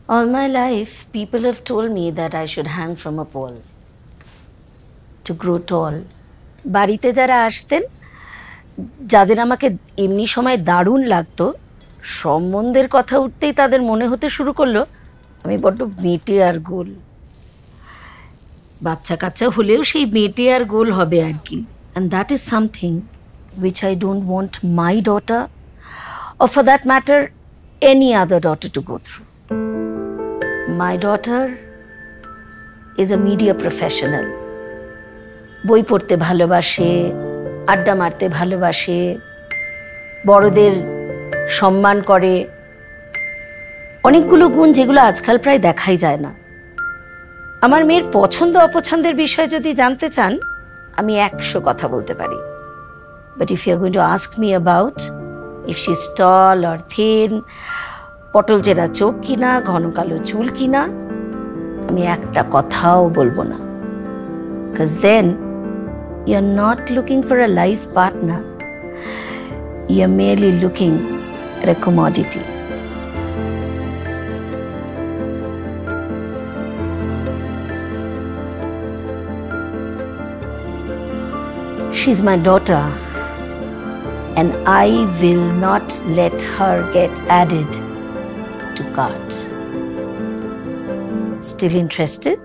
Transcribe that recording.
All my life, people have told me that I should hang from a pole to grow tall. বাড়িতে যারা আসতেন, যাদের আমাকে এমনি সময় দারুণ লাগতো, সম্বন্ধের কথা উঠতেই তাদের মনে হতে শুরু করলো আমি বড্ড মেটে আর গোল। বাচ্চা কাচ্চা হলেও সেই মেটে আর গোল হবে আর কি। And that is something which I don't want my daughter, or for that matter, any other daughter to go through. My daughter is a media professional. বই পড়তে ভালোবাসে, আড্ডা মারতে ভালোবাসে, বড়দের সম্মান করে, অনেকগুলো গুণ যেগুলো আজকাল প্রায় দেখাই যায় না। আমার মেয়ের পছন্দ অপছন্দের বিষয় যদি জানতে চান, আমি 100 কথা বলতে পারি। But if you are going to ask me about if she's tall or thin, পটল চেরা চোখ কিনা, ঘন কালো চুল কিনা, আমি একটা কথাও বলবো না। Because then you're not looking for a life partner. You're merely looking at a commodity. She's my daughter, and I will not let her get added to cart. Still interested?